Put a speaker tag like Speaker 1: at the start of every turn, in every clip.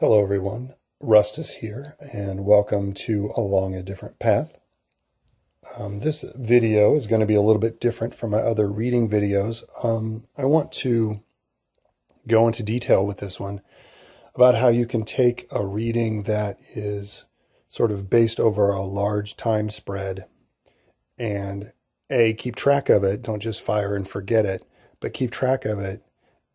Speaker 1: Hello everyone, Rustus here, and welcome to Along a Different Path. This video is going to be a little bit different from my other reading videos. I want to go into detail with this one about how you can take a reading that is sort of based over a large time spread and keep track of it, don't just fire and forget it, but keep track of it,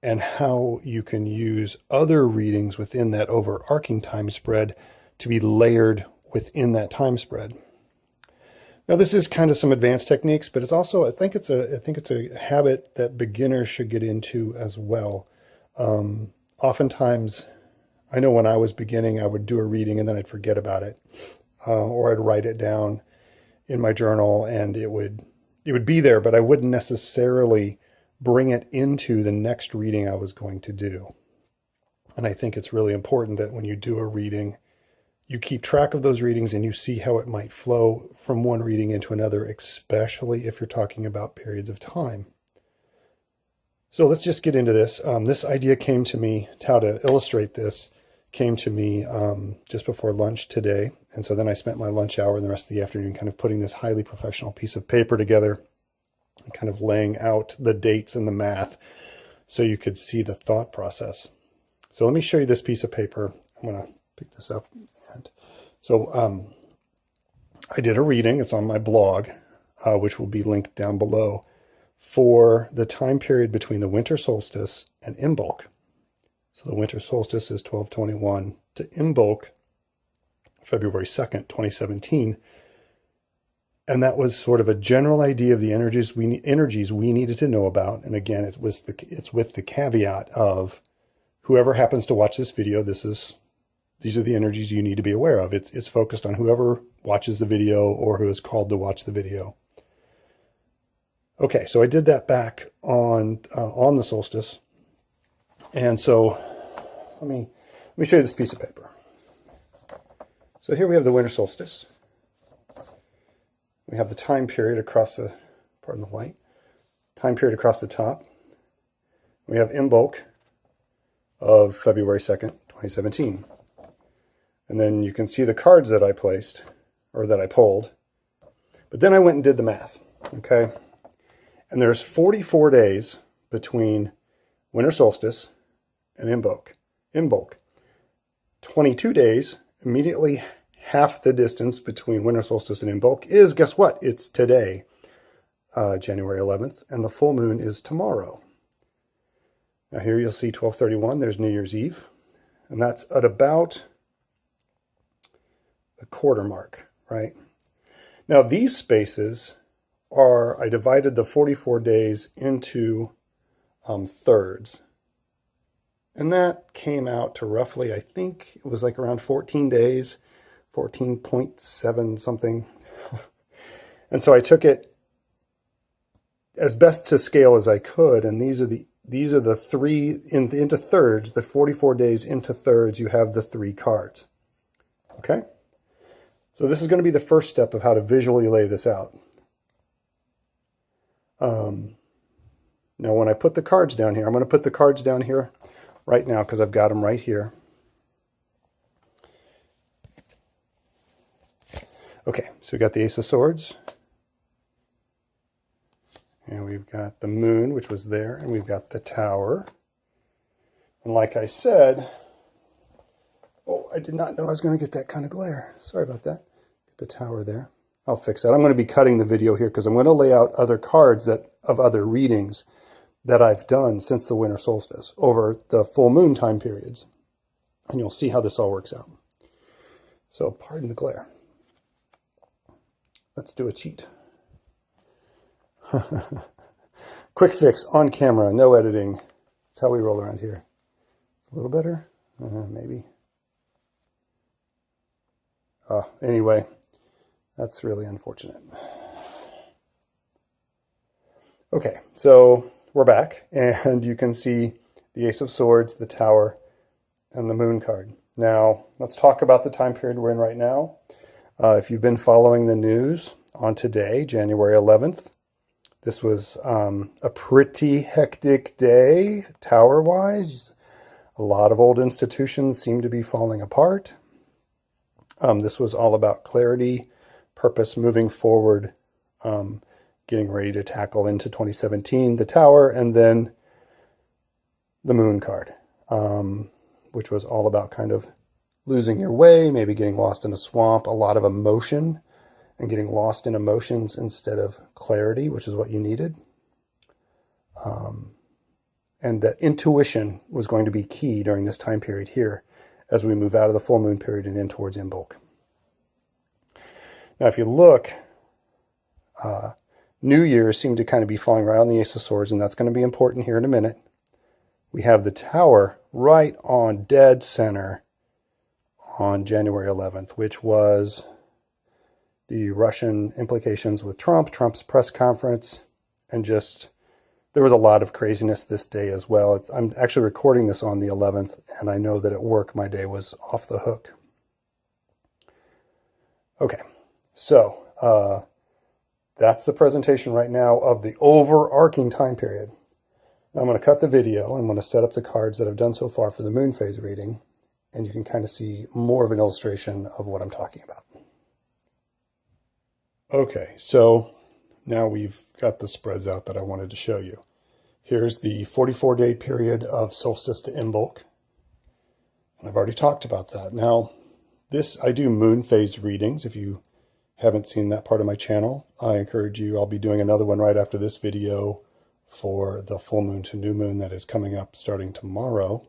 Speaker 1: and how you can use other readings within that overarching time spread to be layered within that time spread. Now, this is kind of some advanced techniques, but it's also, I think it's a habit that beginners should get into as well. Oftentimes, I know when I was beginning, I would do a reading and then I'd forget about it, or I'd write it down in my journal and it would be there, but I wouldn't necessarily bring it into the next reading I was going to do. And I think it's really important that when you do a reading, you keep track of those readings and you see how it might flow from one reading into another, especially if you're talking about periods of time. So let's just get into this. This idea came to me, how to illustrate this, came to me just before lunch today. And so then I spent my lunch hour and the rest of the afternoon kind of putting this highly professional piece of paper together, kind of laying out the dates and the math so you could see the thought process. So let me show you this piece of paper. I'm going to pick this up. And so I did a reading. It's on my blog, which will be linked down below, for the time period between the winter solstice and Imbolc. So the winter solstice is 12/21 to Imbolc, February 2nd, 2017. And that was sort of a general idea of the energies we needed to know about. And again, it's with the caveat of whoever happens to watch this video, these are the energies you need to be aware of. It's focused on whoever watches the video or who is called to watch the video. Okay, so I did that back on the solstice. And so let me show you this piece of paper. So here we have the winter solstice. We have the time period across the, pardon the light, time period across the top. We have Imbolc of February 2nd, 2017. And then you can see the cards that I placed, or that I pulled. But then I went and did the math, okay? And there's 44 days between winter solstice and Imbolc. 22 days, immediately half the distance between winter solstice and Imbolc is, guess what? It's today, January 11th, and the full moon is tomorrow. Now here you'll see 12/31, there's New Year's Eve, and that's at about the quarter mark, right? Now these spaces are, I divided the 44 days into thirds. And that came out to roughly, I think it was like around 14 days, 14.7 something. And so I took it as best to scale as I could. And these are the three into thirds, the 44 days into thirds, you have the three cards. Okay. So this is going to be the first step of how to visually lay this out. Now when I put the cards down here, I'm going to put the cards down here right now because I've got them right here. Okay, so we got the Ace of Swords, and we've got the Moon, which was there, and we've got the Tower. And like I said, oh, I did not know I was going to get that kind of glare. Sorry about that. Get the Tower there. I'll fix that. I'm going to be cutting the video here because I'm going to lay out other cards of other readings that I've done since the winter solstice over the full moon time periods. And you'll see how this all works out. So pardon the glare. Let's do a cheat. Quick fix on camera, no editing. That's how we roll around here. It's a little better, maybe. Anyway, that's really unfortunate. Okay, so we're back, and you can see the Ace of Swords, the Tower, and the Moon card. Now, let's talk about the time period we're in right now. If you've been following the news on today, January 11th, this was a pretty hectic day, tower-wise. A lot of old institutions seem to be falling apart. This was all about clarity, purpose, moving forward, getting ready to tackle into 2017, the Tower, and then the Moon card, which was all about kind of losing your way, maybe getting lost in a swamp, a lot of emotion, and getting lost in emotions instead of clarity, which is what you needed. And that intuition was going to be key during this time period here as we move out of the full moon period and in towards Imbolc. Now, if you look, New Year's seem to kind of be falling right on the Ace of Swords, and that's going to be important here in a minute. We have the Tower right on dead center on January 11th, which was the Russian implications with Trump, Trump's press conference, and just, there was a lot of craziness this day as well. I'm actually recording this on the 11th, and I know that at work my day was off the hook. Okay, so that's the presentation right now of the overarching time period. Now I'm going to cut the video. I'm going to set up the cards that I've done so far for the moon phase reading, and you can kind of see more of an illustration of what I'm talking about. Okay, so now we've got the spreads out that I wanted to show you. Here's the 44-day period of solstice to Imbolc. And I've already talked about that. Now, I do moon phase readings. If you haven't seen that part of my channel, I encourage you. I'll be doing another one right after this video for the full moon to new moon that is coming up starting tomorrow.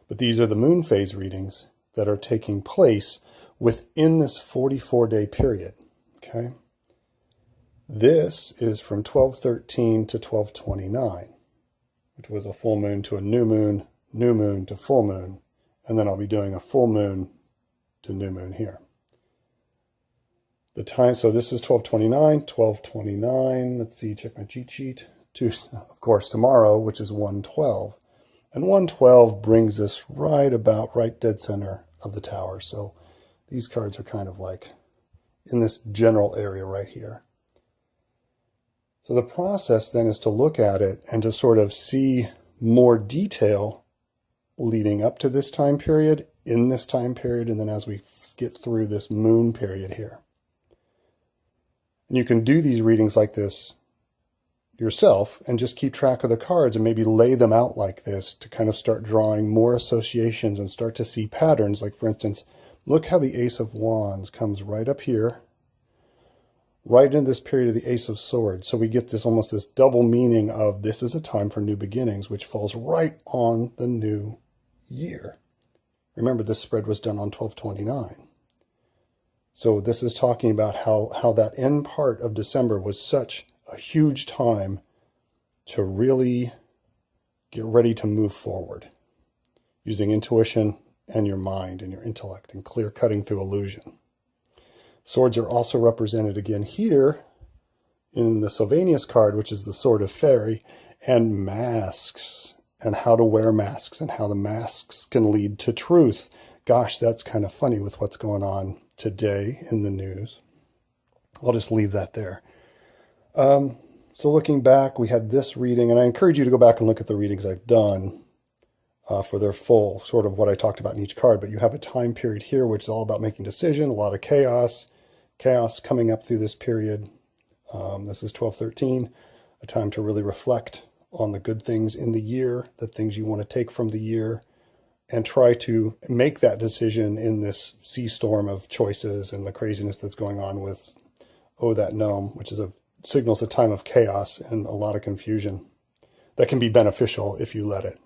Speaker 1: But these are the moon phase readings that are taking place within this 44-day period. Okay. This is from 12/13 to 12/29, which was a full moon to a new moon to full moon, and then I'll be doing a full moon to new moon here. The time, so this is 12/29, let's see, check my cheat sheet, to, of course, tomorrow, which is 1/12, and 1/12 brings us right dead center of the Tower, so these cards are kind of like in this general area right here. So the process then is to look at it and to sort of see more detail leading up to this time period, in this time period, and then as we get through this moon period here. And you can do these readings like this yourself and just keep track of the cards and maybe lay them out like this to kind of start drawing more associations and start to see patterns. Like, for instance, look how the Ace of Wands comes right up here, right in this period of the Ace of Swords. So we get this almost this double meaning of this is a time for new beginnings, which falls right on the new year. Remember, this spread was done on 12/29. So this is talking about how that end part of December was such a huge time to really get ready to move forward using intuition and your mind and your intellect and clear cutting through illusion. Swords are also represented again here in the Sylvanius card, which is the Sword of Fairy, and masks and how to wear masks and how the masks can lead to truth. Gosh, that's kind of funny with what's going on today in the news. I'll just leave that there. So looking back, we had this reading, and I encourage you to go back and look at the readings I've done for their full sort of what I talked about in each card. But you have a time period here which is all about making decision, a lot of chaos coming up through this period. This is 12/13, a time to really reflect on the good things in the year, the things you want to take from the year, and try to make that decision in this sea storm of choices and the craziness that's going on with, that gnome, which signals a time of chaos and a lot of confusion that can be beneficial if you let it.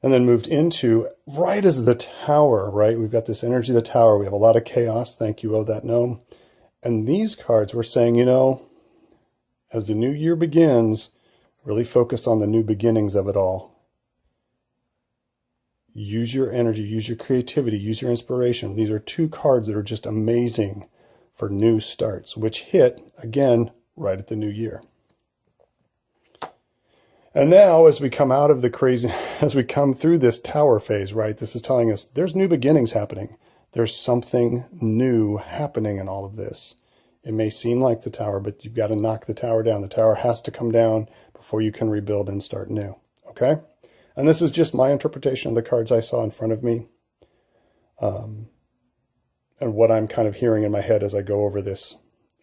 Speaker 1: And then moved into, right as the Tower, right? We've got this energy of the Tower. We have a lot of chaos. Thank you, that gnome. And these cards were saying, as the new year begins, really focus on the new beginnings of it all. Use your energy, use your creativity, use your inspiration. These are two cards that are just amazing for new starts, which hit, again, right at the new year. And now, as we come out of the crazy, as we come through this Tower phase, right, this is telling us there's new beginnings happening. There's something new happening in all of this. It may seem like the Tower, but you've got to knock the Tower down. The Tower has to come down before you can rebuild and start new, okay? And this is just my interpretation of the cards I saw in front of me, and what I'm kind of hearing in my head as I go over this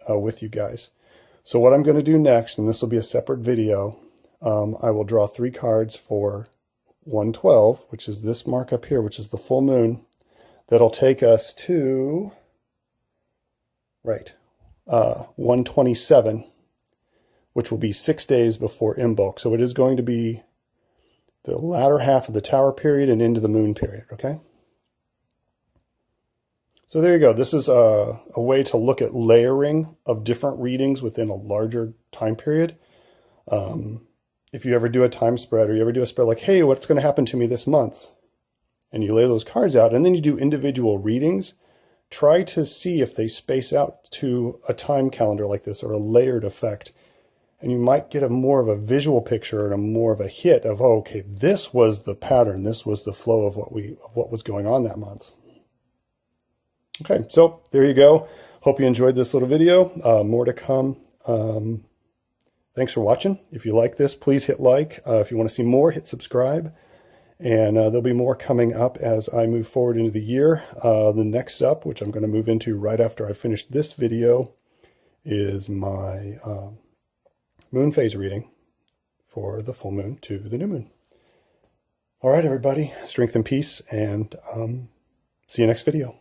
Speaker 1: with you guys. So what I'm going to do next, and this will be a separate video, I will draw 3 cards for 112, which is this mark up here, which is the full moon. That'll take us to, right, 127, which will be 6 days before Imbolc. So it is going to be the latter half of the tower period and into the moon period, okay? So there you go. This is a way to look at layering of different readings within a larger time period. If you ever do a time spread, or you ever do a spread like, hey, what's going to happen to me this month? And you lay those cards out, and then you do individual readings, try to see if they space out to a time calendar like this, or a layered effect. And you might get a more of a visual picture and a more of a hit of, oh, okay, this was the pattern, this was the flow of what was going on that month. Okay, so there you go. Hope you enjoyed this little video. More to come. Thanks for watching. If you like this, please hit like. If you want to see more, hit subscribe. And there'll be more coming up as I move forward into the year. The next up, which I'm going to move into right after I finish this video, is my moon phase reading for the full moon to the new moon. All right, everybody, strength and peace, and see you next video.